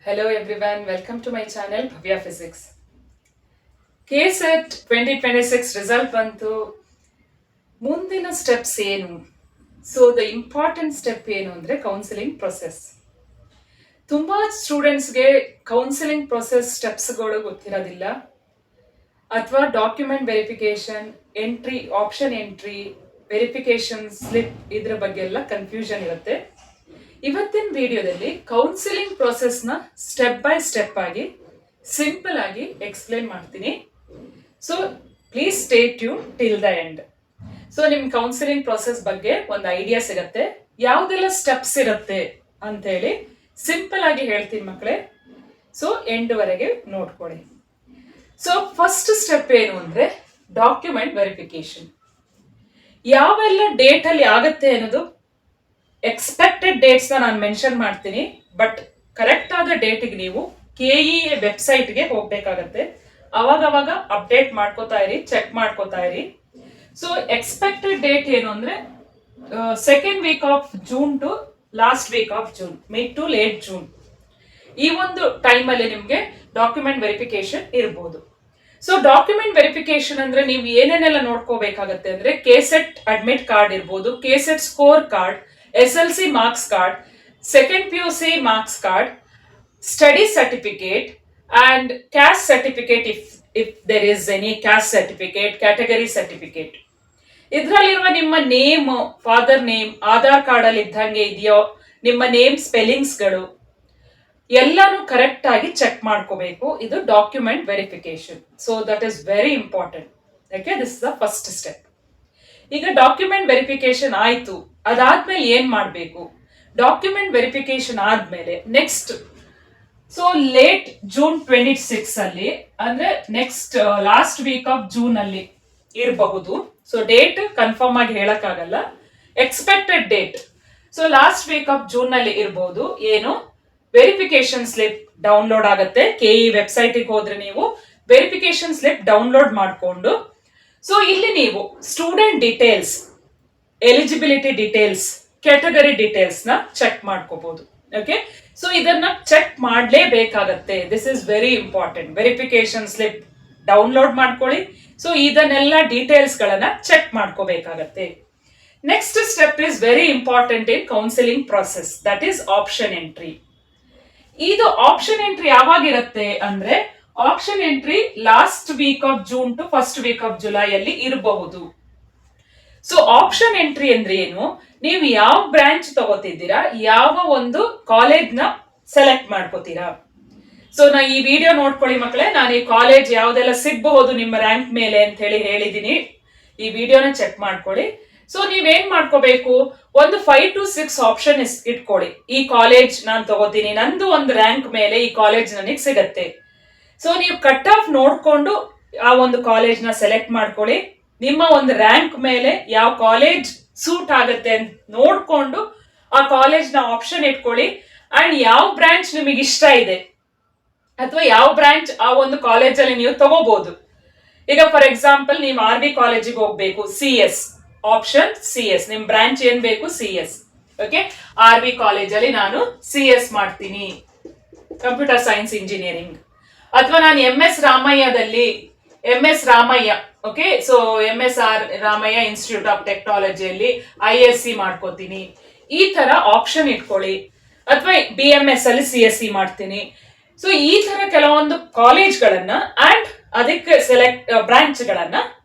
Hello everyone, welcome to my channel Bhavya Physics. KSET 2026 result ಬಂತು. ಮುಂದಿನ steps ಏನು? So the important step ಏನು ಅಂದರೆ ಕೌನ್ಸಿಲಿಂಗ್ ಪ್ರೊಸೆಸ್. ತುಂಬ ಸ್ಟೂಡೆಂಟ್ಸ್ಗೆ ಕೌನ್ಸಿಲಿಂಗ್ ಪ್ರೊಸೆಸ್ ಸ್ಟೆಪ್ಸ್ಗಳು ಗೊತ್ತಿರೋದಿಲ್ಲ, ಅಥವಾ document verification, option entry, verification slip ಇದ್ರ ಬಗ್ಗೆ ಎಲ್ಲ ಕನ್ಫ್ಯೂಷನ್ ಇರುತ್ತೆ. ಇವತ್ತಿನ ವಿಡಿಯೋದಲ್ಲಿ ಕೌನ್ಸಿಲಿಂಗ್ ಪ್ರೊಸೆಸ್ನ ಸ್ಟೆಪ್ ಬೈ ಸ್ಟೆಪ್ ಆಗಿ ಸಿಂಪಲ್ ಆಗಿ ಎಕ್ಸ್ಪ್ಲೇನ್ ಮಾಡ್ತೀನಿ. So please stay tune till the end. So ನಿಮ್ ಕೌನ್ಸಿಲಿಂಗ್ ಪ್ರೊಸೆಸ್ ಬಗ್ಗೆ ಒಂದು ಐಡಿಯಾ ಸಿಗತ್ತೆ, ಯಾವುದೆಲ್ಲ ಸ್ಟೆಪ್ಸ್ ಇರುತ್ತೆ ಅಂತ ಹೇಳಿ ಸಿಂಪಲ್ ಆಗಿ ಹೇಳ್ತೀನಿ ಮಕ್ಕಳೇ. ಸೊ ಎಂಡ್ ವರೆಗೆ ನೋಡ್ಕೊಳ್ಳಿ. ಸೊ ಫಸ್ಟ್ ಸ್ಟೆಪ್ ಏನು ಅಂದ್ರೆ ಡಾಕ್ಯುಮೆಂಟ್ ವೆರಿಫಿಕೇಶನ್. ಯಾವೆಲ್ಲ ಡೇಟ್ ಅಲ್ಲಿ ಆಗತ್ತೆ ಅನ್ನೋದು ಎಕ್ಸ್ಪೆಕ್ಟೆಡ್ ಡೇಟ್ಸ್ ನಾನು ಮೆನ್ಷನ್ ಮಾಡ್ತೀನಿ, ಬಟ್ ಕರೆಕ್ಟ್ ಆದ ಡೇಟಿಗೆ ನೀವು KE ವೆಬ್ಸೈಟ್ಗೆ ಹೋಗ್ಬೇಕಾಗತ್ತೆ. ಅವಾಗ ಅಪ್ಡೇಟ್ ಮಾಡ್ಕೋತಾ ಇರಿ, ಚೆಕ್ ಮಾಡ್ಕೋತಾ ಇರಿ. ಸೊ ಎಕ್ಸ್ಪೆಕ್ಟೆಡ್ ಡೇಟ್ ಏನು ಅಂದ್ರೆ second week of June to last week of June, mid to late June. ಈ ಒಂದು ಟೈಮಲ್ಲಿ ನಿಮಗೆ ಡಾಕ್ಯುಮೆಂಟ್ ವೆರಿಫಿಕೇಶನ್ ಇರ್ಬೋದು. ಸೊ ಡಾಕ್ಯುಮೆಂಟ್ ವೆರಿಫಿಕೇಶನ್ ಅಂದ್ರೆ ನೀವು ಏನೇನೆಲ್ಲ ನೋಡ್ಕೋಬೇಕಾಗತ್ತೆ ಅಂದ್ರೆ KSET ಅಡ್ಮಿಟ್ ಕಾರ್ಡ್ ಇರ್ಬೋದು, KSET score card, SLC marks card, second PUC marks card, study certificate and caste certificate if there is any caste certificate, category certificate. ಇದರಲ್ಲಿರುವ ನಿಮ್ಮ name, father name Aadhaar card ಅಲ್ಲಿ ಇದ್ದಂಗೆ ಇದೆಯೋ, ನಿಮ್ಮ ನೇಮ್ ಸ್ಪೆಲ್ಲಿಂಗ್ಸ್ಗಳು ಎಲ್ಲಾನು correct ಆಗಿ check ಮಾಡ್ಕೋಬೇಕು. ಇದು document verification. So that is very important. Okay, this is the first step. ಈಗ ಡಾಕ್ಯುಮೆಂಟ್ ವೆರಿಫಿಕೇಶನ್ ಆಯ್ತು, ಅದಾದ್ಮೇಲೆ ಏನ್ ಮಾಡಬೇಕು? ಡಾಕ್ಯುಮೆಂಟ್ ವೆರಿಫಿಕೇಶನ್ ಆದ್ಮೇಲೆ ನೆಕ್ಸ್ಟ್ ಸೊ ಲೇಟ್ ಜೂನ್ 26 ಅಲ್ಲಿ ಅಂದ್ರೆ next last week of June ಅಲ್ಲಿ ಇರಬಹುದು. ಸೊ ಡೇಟ್ ಕನ್ಫರ್ಮ್ ಆಗಿ ಹೇಳಕ್ಕಾಗಲ್ಲ, expected date. So last week of June ಅಲ್ಲಿ ಇರಬಹುದು. ಏನು ವೆರಿಫಿಕೇಶನ್ ಸ್ಲಿಪ್ ಡೌನ್ಲೋಡ್ ಆಗುತ್ತೆ. KE ವೆಬ್ಸೈಟ್ಗೆ ಹೋದ್ರೆ ನೀವು ವೆರಿಫಿಕೇಶನ್ ಸ್ಲಿಪ್ ಡೌನ್ಲೋಡ್ ಮಾಡಿಕೊಂಡು, ಸೊ ಇಲ್ಲಿ ನೀವು student details, eligibility details, category details ನ ಚೆಕ್ ಮಾಡ್ಕೋಬಹುದು. ಓಕೆ, ಸೊ ಇದನ್ನ ಚೆಕ್ ಮಾಡಲೇಬೇಕಾಗತ್ತೆ. This is very important. Verification slip download ಮಾಡ್ಕೊಳ್ಳಿ. ಸೊ ಇದನ್ನೆಲ್ಲ ಡೀಟೇಲ್ಸ್ ಗಳನ್ನ ಚೆಕ್ ಮಾಡ್ಕೋಬೇಕಾಗತ್ತೆ. Next step is very important in counselling process, that is option entry. ಇದು option entry ಯಾವಾಗಿರುತ್ತೆ ಅಂದ್ರೆ option entry last week of June to first week of July ಅಲ್ಲಿ ಇರಬಹುದು. So option entry ಅಂದ್ರೆ ಏನು? ನೀವು ಯಾವ ಬ್ರಾಂಚ್ ತಗೋತಿದ್ದೀರಾ, ಯಾವ ಒಂದು ಕಾಲೇಜ್ ನ ಸೆಲೆಕ್ಟ್ ಮಾಡ್ಕೋತೀರಾ. ಸೊ ನಾ ಈ ವಿಡಿಯೋ ನೋಡ್ಕೊಳ್ಳಿ ಮಕ್ಕಳೇ, ನಾನು ಈ ಕಾಲೇಜ್ ಯಾವ್ದೆಲ್ಲ ಸಿಗಬಹುದು ನಿಮ್ಮ ರ್ಯಾಂಕ್ ಮೇಲೆ ಅಂತ ಹೇಳಿದೀನಿ. ಈ ವಿಡಿಯೋನ ಚೆಕ್ ಮಾಡ್ಕೊಳ್ಳಿ. ಸೊ ನೀವೇನ್ ಮಾಡ್ಕೋಬೇಕು, ಒಂದು 5 to 6 ಆಪ್ಷನ್ ಇಟ್ಕೊಳ್ಳಿ. ಈ ಕಾಲೇಜ್ ನಾನು ತಗೋತೀನಿ, ನಂದು ಒಂದು ರ್ಯಾಂಕ್ ಮೇಲೆ ಈ ಕಾಲೇಜ್ ನನಗೆ ಸಿಗತ್ತೆ. ಸೊ ನೀವು ಕಟ್ ಆಫ್ ನೋಡ್ಕೊಂಡು ಆ ಒಂದು ಕಾಲೇಜ್ ನ ಸೆಲೆಕ್ಟ್ ಮಾಡ್ಕೊಳ್ಳಿ. ನಿಮ್ಮ ಒಂದು ರ್ಯಾಂಕ್ ಮೇಲೆ ಯಾವ ಕಾಲೇಜ್ ಸೂಟ್ ಆಗುತ್ತೆ ಅಂತ ನೋಡ್ಕೊಂಡು ಆ ಕಾಲೇಜ್ ನ ಆಪ್ಷನ್ ಇಟ್ಕೊಳ್ಳಿ. ಅಂಡ್ ಯಾವ ಬ್ರಾಂಚ್ ನಿಮಗೆ ಇಷ್ಟ ಇದೆ ಅಥವಾ ಯಾವ ಬ್ರಾಂಚ್ ಆ ಒಂದು ಕಾಲೇಜಲ್ಲಿ ನೀವು ತಗೋಬಹುದು. ಈಗ ಫಾರ್ ಎಕ್ಸಾಂಪಲ್ ನೀವು RV ಕಾಲೇಜಿಗೆ ಹೋಗ್ಬೇಕು, CS ಆಪ್ಷನ್ CS, ನಿಮ್ ಬ್ರಾಂಚ್ ಏನ್ ಬೇಕು CS. ಓಕೆ, RV ಕಾಲೇಜಲ್ಲಿ ನಾನು CS ಮಾಡ್ತೀನಿ, ಕಂಪ್ಯೂಟರ್ ಸೈನ್ಸ್ ಇಂಜಿನಿಯರಿಂಗ್. ಅಥವಾ ನಾನು MS ರಾಮಯ್ಯದಲ್ಲಿ MS Ramaiah, okay, so MSR Ramaiah institute of ಟೆಕ್ನಾಲಜಿಯಲ್ಲಿ ISC ಮಾಡ್ಕೋತೀನಿ. ಈ ತರ ಆಪ್ಷನ್ ಇಟ್ಕೊಳ್ಳಿ. ಅಥವಾ BMS ಅಲ್ಲಿ CSE ಮಾಡ್ತೀನಿ. ಸೊ ಈ ತರ ಕೆಲವೊಂದು ಕಾಲೇಜ್ಗಳನ್ನ ಅಂಡ್ ಅದಕ್ಕೆ ಸೆಲೆಕ್ಟ್ ಬ್ರಾಂಚ್ ಗಳನ್ನ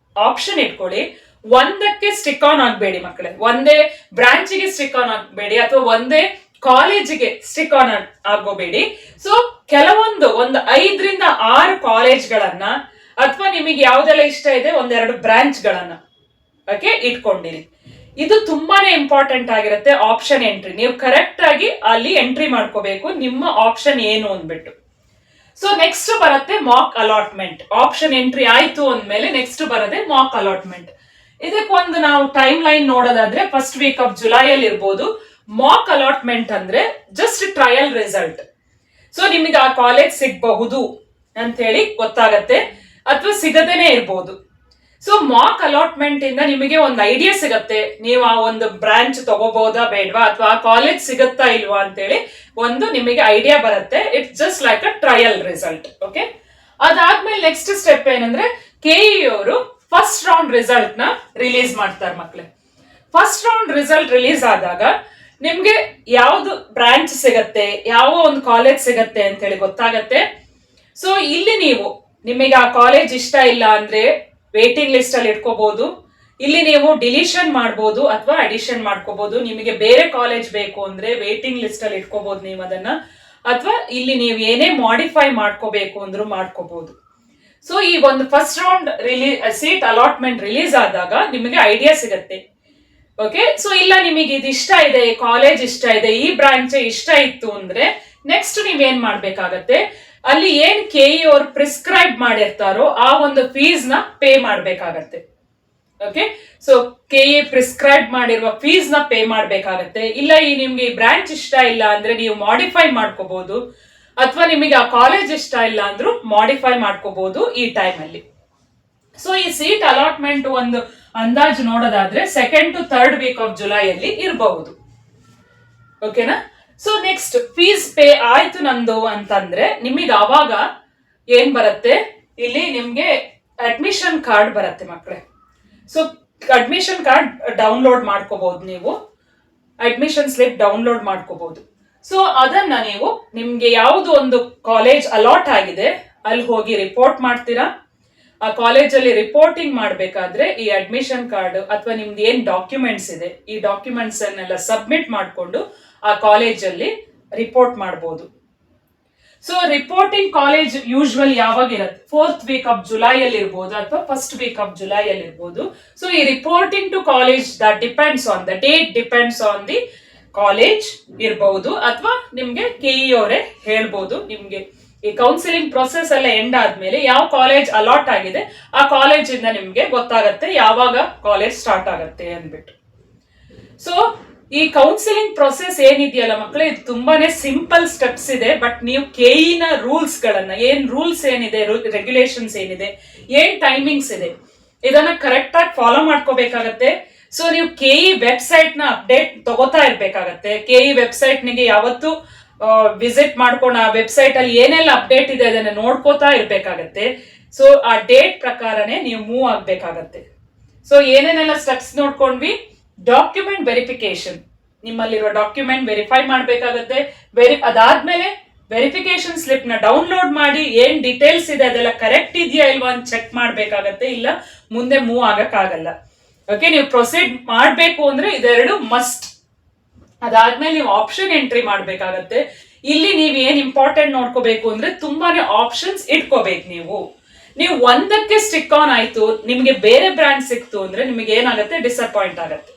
ಆಪ್ಷನ್ ಇಟ್ಕೊಳ್ಳಿ. ಒಂದಕ್ಕೆ ಸ್ಟಿಕ್ ಆನ್ ಆಗ್ಬೇಡಿ ಮಕ್ಕಳೇ, ಒಂದೇ ಬ್ರಾಂಚಿಗೆ ಸ್ಟಿಕ್ ಆನ್ ಆಗ್ಬೇಡಿ ಅಥವಾ ಒಂದೇ ಕಾಲೇಜಿಗೆ ಸ್ಟಿಕ್ ಆನ್ ಆಗೋಬೇಡಿ. ಸೊ ಕೆಲವೊಂದು 5 ರಿಂದ 6 ಕಾಲೇಜ್ಗಳನ್ನ ಅಥವಾ ನಿಮಗೆ ಯಾವ್ದೆಲ್ಲ ಇಷ್ಟ ಇದೆ ಒಂದೆರಡು ಬ್ರಾಂಚ್ ಗಳನ್ನ ಓಕೆ ಇಟ್ಕೊಂಡಿರಿ. ಇದು ತುಂಬಾನೇ ಇಂಪಾರ್ಟೆಂಟ್ ಆಗಿರುತ್ತೆ. ಆಪ್ಷನ್ ಎಂಟ್ರಿ ನೀವು ಕರೆಕ್ಟ್ ಆಗಿ ಅಲ್ಲಿ ಎಂಟ್ರಿ ಮಾಡ್ಕೋಬೇಕು, ನಿಮ್ಮ ಆಪ್ಷನ್ ಏನು ಅಂದ್ಬಿಟ್ಟು. ಸೊ ನೆಕ್ಸ್ಟ್ ಬರುತ್ತೆ ಮಾಕ್ ಅಲಾಟ್ಮೆಂಟ್. ಆಪ್ಷನ್ ಎಂಟ್ರಿ ಆಯ್ತು ಅಂದ್ಮೇಲೆ ನೆಕ್ಸ್ಟ್ ಬರುತ್ತೆ ಮಾಕ್ ಅಲಾಟ್ಮೆಂಟ್. ಇದಕ್ಕೊಂದು ನಾವು ಟೈಮ್ ಲೈನ್ ನೋಡೋದಾದ್ರೆ ಫಸ್ಟ್ ವೀಕ್ ಆಫ್ ಜುಲೈ ಅಲ್ಲಿ ಇರ್ಬೋದು. ಮಾಕ್ ಅಲಾಟ್ಮೆಂಟ್ ಅಂದ್ರೆ ಜಸ್ಟ್ ಟ್ರಯಲ್ ರಿಸಲ್ಟ್. ಸೊ ನಿಮಗೆ ಆ ಕಾಲೇಜ್ ಸಿಗಬಹುದು ಅಂತ ಹೇಳಿ ಗೊತ್ತಾಗತ್ತೆ, ಅಥವಾ ಸಿಗದೇನೆ ಇರ್ಬೋದು. ಸೊ ಮಾಕ್ ಅಲಾಟ್ಮೆಂಟ್ ಇಂದ ನಿಮಗೆ ಒಂದು ಐಡಿಯಾ ಸಿಗತ್ತೆ, ನೀವು ಆ ಒಂದು ಬ್ರಾಂಚ್ ತಗೋಬಹುದಾ ಬೇಡವಾ, ಅಥವಾ ಆ ಕಾಲೇಜ್ ಸಿಗುತ್ತಾ ಇಲ್ವಾ ಅಂತೇಳಿ ಒಂದು ನಿಮಗೆ ಐಡಿಯಾ ಬರುತ್ತೆ. It's just like a trial result. Okay, ಅದಾದ್ಮೇಲೆ ನೆಕ್ಸ್ಟ್ ಸ್ಟೆಪ್ ಏನಂದ್ರೆ ಕೆಇ ಅವರು ಫಸ್ಟ್ ರೌಂಡ್ ರಿಸಲ್ಟ್ ನ ರಿಲೀಸ್ ಮಾಡ್ತಾರೆ ಮಕ್ಳೇ. ಫಸ್ಟ್ ರೌಂಡ್ ರಿಸಲ್ಟ್ ರಿಲೀಸ್ ಆದಾಗ ನಿಮ್ಗೆ ಯಾವ್ದು ಬ್ರಾಂಚ್ ಸಿಗತ್ತೆ, ಯಾವ ಒಂದು ಕಾಲೇಜ್ ಸಿಗತ್ತೆ ಅಂತ ಹೇಳಿ ಗೊತ್ತಾಗತ್ತೆ. ಸೊ ಇಲ್ಲಿ ನೀವು ನಿಮಗೆ ಆ ಕಾಲೇಜ್ ಇಷ್ಟ ಇಲ್ಲ ಅಂದ್ರೆ ವೇಟಿಂಗ್ ಲಿಸ್ಟ್ ಅಲ್ಲಿ ಇಟ್ಕೋಬಹುದು. ಇಲ್ಲಿ ನೀವು ಡಿಲೀಷನ್ ಮಾಡಬಹುದು ಅಥವಾ ಅಡಿಷನ್ ಮಾಡ್ಕೋಬಹುದು. ನಿಮಗೆ ಬೇರೆ ಕಾಲೇಜ್ ಬೇಕು ಅಂದ್ರೆ ವೇಟಿಂಗ್ ಲಿಸ್ಟ್ ಅಲ್ಲಿ ಇಟ್ಕೋಬಹುದು ನೀವು ಅದನ್ನ, ಅಥವಾ ಇಲ್ಲಿ ನೀವು ಏನೇ ಮಾಡಿಫೈ ಮಾಡ್ಕೋಬೇಕು ಅಂದ್ರೂ ಮಾಡ್ಕೋಬಹುದು. ಸೊ ಈ ಒಂದು first round seat allotment release ಆದಾಗ ನಿಮಗೆ ಐಡಿಯಾ ಸಿಗತ್ತೆ. ಓಕೆ, ಸೊ ಇಲ್ಲ ನಿಮಗೆ ಇದು ಇಷ್ಟ ಇದೆ, ಕಾಲೇಜ್ ಇಷ್ಟ ಇದೆ, ಈ ಬ್ರಾಂಚ್ ಇಷ್ಟ ಇತ್ತು ಅಂದ್ರೆ ನೆಕ್ಸ್ಟ್ ನೀವೇನ್ ಮಾಡ್ಬೇಕಾಗತ್ತೆ, ಅಲ್ಲಿ ಏನ್ ಕೆಇ ಅವ್ರು ಪ್ರಿಸ್ಕ್ರೈಬ್ ಮಾಡಿರ್ತಾರೋ ಆ ಒಂದು ಫೀಸ್ ನ ಪೇ ಮಾಡ್ಬೇಕಾಗತ್ತೆ. ಓಕೆ, ಸೊ ಕೆಇ ಪ್ರಿಸ್ಕ್ರೈಬ್ ಮಾಡಿರುವ ಫೀಸ್ ನ ಪೇ ಮಾಡ್ಬೇಕಾಗತ್ತೆ. ಇಲ್ಲ ಈ ನಿಮ್ಗೆ ಈ ಬ್ರಾಂಚ್ ಇಷ್ಟ ಇಲ್ಲ ಅಂದ್ರೆ ನೀವು ಮಾಡಿಫೈ ಮಾಡ್ಕೋಬಹುದು, ಅಥವಾ ನಿಮಗೆ ಆ ಕಾಲೇಜ್ ಇಷ್ಟ ಇಲ್ಲ ಅಂದ್ರೂ ಮಾಡಿಫೈ ಮಾಡ್ಕೋಬಹುದು ಈ ಟೈಮ್ ಅಲ್ಲಿ. ಸೊ ಈ ಸೀಟ್ ಅಲಾಟ್ಮೆಂಟ್ ಒಂದು ಅಂದಾಜು ನೋಡೋದಾದ್ರೆ 2nd to 3rd weak of July ಅಲ್ಲಿ ಇರಬಹುದು. ಓಕೆನಾ? ಸೊ ನೆಕ್ಸ್ಟ್ ಫೀಸ್ ಪೇ ಆಯ್ತು ನಂದು ಅಂತಂದ್ರೆ ನಿಮಗೆ ಅವಾಗ ಏನ್ ಬರುತ್ತೆ, ಇಲ್ಲಿ ನಿಮ್ಗೆ ಅಡ್ಮಿಷನ್ ಕಾರ್ಡ್ ಬರುತ್ತೆ ಮಕ್ಕಳೇ. ಸೊ ಅಡ್ಮಿಷನ್ ಕಾರ್ಡ್ ಡೌನ್ಲೋಡ್ ಮಾಡ್ಕೋಬಹುದು, ನೀವು ಅಡ್ಮಿಷನ್ ಸ್ಲಿಪ್ ಡೌನ್ಲೋಡ್ ಮಾಡ್ಕೋಬಹುದು. ಸೊ ಅದನ್ನ ನೀವು ನಿಮ್ಗೆ ಯಾವ್ದು ಒಂದು ಕಾಲೇಜ್ ಅಲಾಟ್ ಆಗಿದೆ ಅಲ್ಲಿ ಹೋಗಿ ರಿಪೋರ್ಟ್ ಮಾಡ್ತೀರಾ. ಆ ಕಾಲೇಜಲ್ಲಿ ರಿಪೋರ್ಟಿಂಗ್ ಮಾಡ್ಬೇಕಾದ್ರೆ ಈ ಅಡ್ಮಿಷನ್ ಕಾರ್ಡ್ ಅಥವಾ ನಿಮ್ದು ಏನ್ ಡಾಕ್ಯುಮೆಂಟ್ಸ್ ಇದೆ ಈ ಡಾಕ್ಯುಮೆಂಟ್ಸ್ ಅನ್ನೆಲ್ಲ ಸಬ್ಮಿಟ್ ಮಾಡ್ಕೊಂಡು ಆ ಕಾಲೇಜಲ್ಲಿ ರಿಪೋರ್ಟ್ ಮಾಡಬಹುದು. ಸೊ ರಿಪೋರ್ಟಿಂಗ್ ಕಾಲೇಜ್ ಯೂಶುವಲ್ ಯಾವಾಗ ಇರುತ್ತೆ, 4th ವೀಕ್ ಆಫ್ ಜುಲೈ ಅಲ್ಲಿ ಇರ್ಬೋದು ಅಥವಾ 1st ವೀಕ್ ಆಫ್ ಜುಲೈ ಅಲ್ಲಿ ಇರ್ಬೋದು. ಸೊ ಈ reporting to college that depends on the date, depends on the college ಇರಬಹುದು, ಅಥವಾ ನಿಮ್ಗೆ ಕೆಇ ಅವರೇ ಹೇಳ್ಬೋದು. ನಿಮ್ಗೆ ಈ ಕೌನ್ಸಿಲಿಂಗ್ ಪ್ರೊಸೆಸ್ ಎಲ್ಲ ಎಂಡ್ ಆದ್ಮೇಲೆ ಯಾವ ಕಾಲೇಜ್ ಅಲಾಟ್ ಆಗಿದೆ ಆ ಕಾಲೇಜ್ ಇಂದ ನಿಮ್ಗೆ ಗೊತ್ತಾಗತ್ತೆ ಯಾವಾಗ ಕಾಲೇಜ್ ಸ್ಟಾರ್ಟ್ ಆಗತ್ತೆ ಅಂದ್ಬಿಟ್ಟು. ಸೊ ಈ ಕೌನ್ಸಿಲಿಂಗ್ ಪ್ರೊಸೆಸ್ ಏನಿದೆಯಲ್ಲ ಮಕ್ಕಳೇ, ಇದು ತುಂಬಾನೇ ಸಿಂಪಲ್ ಸ್ಟೆಪ್ಸ್ ಇದೆ. ಬಟ್ ನೀವು ಕೆಇ ನ ರೂಲ್ಸ್ ಗಳನ್ನ, ಏನ್ ರೂಲ್ಸ್ ಏನಿದೆ, ರೆಗ್ಯುಲೇಷನ್ಸ್ ಏನಿದೆ, ಏನ್ ಟೈಮಿಂಗ್ಸ್ ಇದೆ, ಇದನ್ನ ಕರೆಕ್ಟ್ ಆಗಿ ಫಾಲೋ ಮಾಡ್ಕೋಬೇಕಾಗತ್ತೆ. ಸೊ ನೀವು ಕೆಇ ವೆಬ್ಸೈಟ್ ನ ಅಪ್ಡೇಟ್ ತಗೋತಾ ಇರ್ಬೇಕಾಗತ್ತೆ. ಕೆಇ ವೆಬ್ಸೈಟ್ ನಿಗೆ ಯಾವತ್ತು ವಿಸಿಟ್ ಮಾಡ್ಕೊಂಡು ಆ ವೆಬ್ಸೈಟ್ ಅಲ್ಲಿ ಏನೆಲ್ಲ ಅಪ್ಡೇಟ್ ಇದೆ ಅದನ್ನ ನೋಡ್ಕೋತಾ ಇರ್ಬೇಕಾಗತ್ತೆ. ಸೊ ಆ ಡೇಟ್ ಪ್ರಕಾರನೇ ನೀವು ಮೂವ್ ಆಗ್ಬೇಕಾಗತ್ತೆ. ಸೊ ಏನೇನೆಲ್ಲ ಸ್ಟೆಪ್ಸ್ ನೋಡ್ಕೊಂಡ್ವಿ, ಡಾಕ್ಯುಮೆಂಟ್ ವೆರಿಫಿಕೇಶನ್, ನಿಮ್ಮಲ್ಲಿರುವ ಡಾಕ್ಯುಮೆಂಟ್ ವೆರಿಫೈ ಮಾಡ್ಬೇಕಾಗತ್ತೆ. ಅದಾದ್ಮೇಲೆ ವೆರಿಫಿಕೇಶನ್ ಸ್ಲಿಪ್ ನ ಡೌನ್ಲೋಡ್ ಮಾಡಿ ಏನ್ ಡೀಟೇಲ್ಸ್ ಇದೆ ಅದೆಲ್ಲ ಕರೆಕ್ಟ್ ಇದೆಯಾ ಇಲ್ವಾ ಅಂತ ಚೆಕ್ ಮಾಡ್ಬೇಕಾಗತ್ತೆ. ಇಲ್ಲ ಮುಂದೆ ಮೂವ್ ಆಗಕ್ಕಾಗಲ್ಲ. ಓಕೆ, ನೀವು ಪ್ರೊಸೀಡ್ ಮಾಡ್ಬೇಕು ಅಂದ್ರೆ ಇದೆರಡು ಮಸ್ಟ್. ಅದಾದ್ಮೇಲೆ ನೀವು ಆಪ್ಷನ್ ಎಂಟ್ರಿ ಮಾಡ್ಬೇಕಾಗತ್ತೆ. ಇಲ್ಲಿ ನೀವು ಏನ್ ಇಂಪಾರ್ಟೆಂಟ್ ನೋಡ್ಕೋಬೇಕು ಅಂದ್ರೆ ತುಂಬಾನೇ ಆಪ್ಷನ್ಸ್ ಇಟ್ಕೋಬೇಕು. ನೀವು ಒಂದಕ್ಕೆ ಸ್ಟಿಕ್ ಆನ್ ಆಯ್ತು, ನಿಮ್ಗೆ ಬೇರೆ ಬ್ರಾಂಡ್ ಸಿಕ್ತು ಅಂದ್ರೆ ನಿಮಗೆ ಏನಾಗುತ್ತೆ, ಡಿಸಪಾಯಿಂಟ್ ಆಗುತ್ತೆ.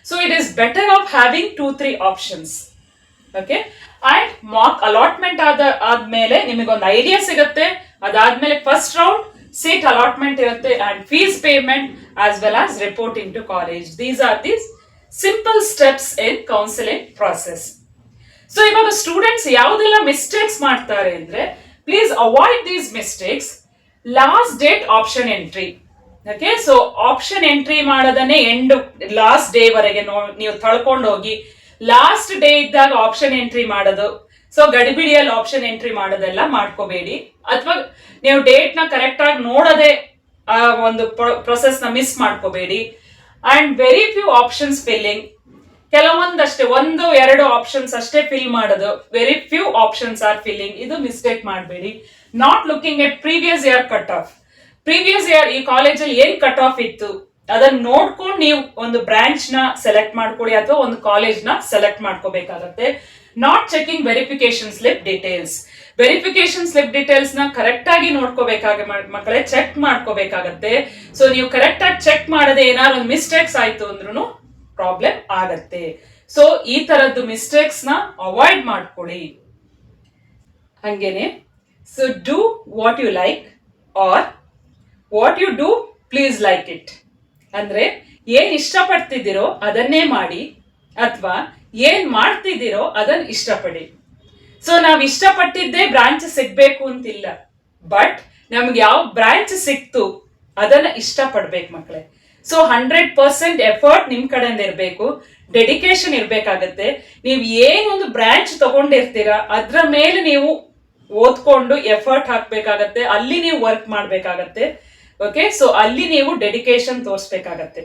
So it is better of having 2-3 options. Okay, and mock allotment ಆದ್ಮೇಲೆ ನಿಮಗೊಂದು ಐಡಿಯಾ ಸಿಗುತ್ತೆ. ಅದಾದ್ಮೇಲೆ ಫಸ್ಟ್ ರೌಂಡ್ ಸೀಟ್ ಅಲಾಟ್ಮೆಂಟ್ ಇರುತ್ತೆ and fees payment as well as reporting to college. These are these simple steps in counselling process. So ಇವಾಗ students ಯಾವುದೆಲ್ಲ mistakes ಮಾಡ್ತಾರೆ ಅಂದ್ರೆ, please avoid these mistakes. Last date option entry. Okay, so option entry ಮಾಡೋದನ್ನೇ last day ವರೆಗೆ ನೀವು ತಳ್ಕೊಂಡು ಹೋಗಿ last day ಇದ್ದಾಗ ಆಪ್ಷನ್ ಎಂಟ್ರಿ ಮಾಡೋದು. ಸೊ ಗಡಿಬಿಡಿಯಲ್ಲಿ ಆಪ್ಷನ್ ಎಂಟ್ರಿ ಮಾಡೋದೆಲ್ಲ ಮಾಡ್ಕೋಬೇಡಿ. ಅಥವಾ ನೀವು ಡೇಟ್ ನ ಕರೆಕ್ಟ್ ಆಗಿ ನೋಡದೆ ಆ ಒಂದು ಪ್ರೊಸೆಸ್ ನ ಮಿಸ್ ಮಾಡ್ಕೋಬೇಡಿ. And very few options filling, ಕೆಲವೊಂದಷ್ಟೇ 1-2 ಆಪ್ಷನ್ಸ್ ಅಷ್ಟೇ ಫಿಲ್ ಮಾಡೋದು. Very few options are filling, ಇದು ಮಿಸ್ಟೇಕ್ ಮಾಡಬೇಡಿ. Not looking at previous year cut off. Previous year ಈ ಕಾಲೇಜಲ್ಲಿ ಏನ್ ಕಟ್ ಆಫ್ ಇತ್ತು ಅದನ್ನ ನೋಡ್ಕೊಂಡು ನೀವು ಒಂದು ಬ್ರಾಂಚ್ ನ ಸೆಲೆಕ್ಟ್ ಮಾಡ್ಕೊಳ್ಳಿ ಅಥವಾ ಒಂದು ಕಾಲೇಜ್ ನ ಸೆಲೆಕ್ಟ್ ಮಾಡ್ಕೋಬೇಕಾಗತ್ತೆ. Not checking verification slip details. Verification slip details ನ ಕರೆಕ್ಟ್ ಆಗಿ ಮಕ್ಕಳೇ ಚೆಕ್ ಮಾಡ್ಕೋಬೇಕಾಗತ್ತೆ. ಸೊ ನೀವು ಕರೆಕ್ಟ್ ಆಗಿ ಚೆಕ್ ಮಾಡದೆ ಏನಾದ್ರು ಒಂದು ಮಿಸ್ಟೇಕ್ಸ್ ಆಯ್ತು ಅಂದ್ರೂ ಪ್ರಾಬ್ಲಮ್ ಆಗತ್ತೆ. ಸೊ ಈ ತರದ್ದು ಮಿಸ್ಟೇಕ್ಸ್ ನ ಅವಾಯ್ಡ್ ಮಾಡ್ಕೊಳ್ಳಿ. ಹಂಗೇನೆ, so do what you like or what you do please like it. ಅಂದ್ರೆ ಏನ್ ಇಷ್ಟಪಡ್ತಿದ್ದೀರೋ ಅದನ್ನೇ ಮಾಡಿ, ಅಥವಾ ಏನ್ ಮಾಡ್ತಿದ್ದೀರೋ ಅದನ್ನ ಇಷ್ಟಪಡಿ. ಸೊ ನಾವ್ ಇಷ್ಟಪಟ್ಟಿದ್ದೇ ಬ್ರಾಂಚ್ ಸಿಗ್ಬೇಕು ಅಂತಿಲ್ಲ. ಬಟ್ ನಮ್ಗೆ ಯಾವ ಬ್ರಾಂಚ್ ಸಿಕ್ತು ಅದನ್ನ ಇಷ್ಟಪಡ್ಬೇಕು ಮಕ್ಕಳೇ. ಸೊ 100% ಎಫರ್ಟ್ ನಿಮ್ ಕಡೆಯಿಂದ ಇರಬೇಕು, ಡೆಡಿಕೇಶನ್ ಇರ್ಬೇಕಾಗತ್ತೆ. ನೀವು ಏನೊಂದು ಬ್ರಾಂಚ್ ತಗೊಂಡಿರ್ತೀರಾ ಅದ್ರ ಮೇಲೆ ನೀವು ಓದ್ಕೊಂಡು ಎಫರ್ಟ್ ಹಾಕ್ಬೇಕಾಗತ್ತೆ, ಅಲ್ಲಿ ನೀವು ವರ್ಕ್ ಮಾಡ್ಬೇಕಾಗತ್ತೆ. ಓಕೆ, ಸೊ ಅಲ್ಲಿ ನೀವು ಡೆಡಿಕೇಶನ್ ತೋರಿಸ್ಬೇಕಾಗತ್ತೆ.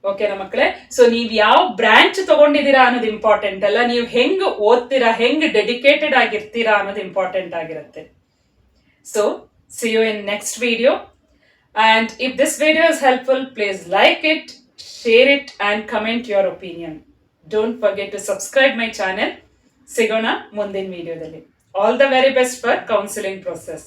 ಓಕೆನಾ ಮಕ್ಕಳೇ? ಸೊ ನೀವ್ ಯಾವ ಬ್ರಾಂಚ್ ತಗೊಂಡಿದ್ದೀರಾ ಅನ್ನೋದು ಇಂಪಾರ್ಟೆಂಟ್ ಅಲ್ಲ, ನೀವು ಹೆಂಗ್ ಓದ್ತೀರಾ, ಹೆಂಗ್ ಡೆಡಿಕೇಟೆಡ್ ಆಗಿರ್ತೀರಾ ಅನ್ನೋದು ಇಂಪಾರ್ಟೆಂಟ್ ಆಗಿರುತ್ತೆ. So see you in next video. And if this video is helpful, please like it, share it and comment your opinion. Don't forget to subscribe my channel. ಸಿಗೋಣ ಮುಂದಿನ ವಿಡಿಯೋದಲ್ಲಿ. All the very best for counseling process.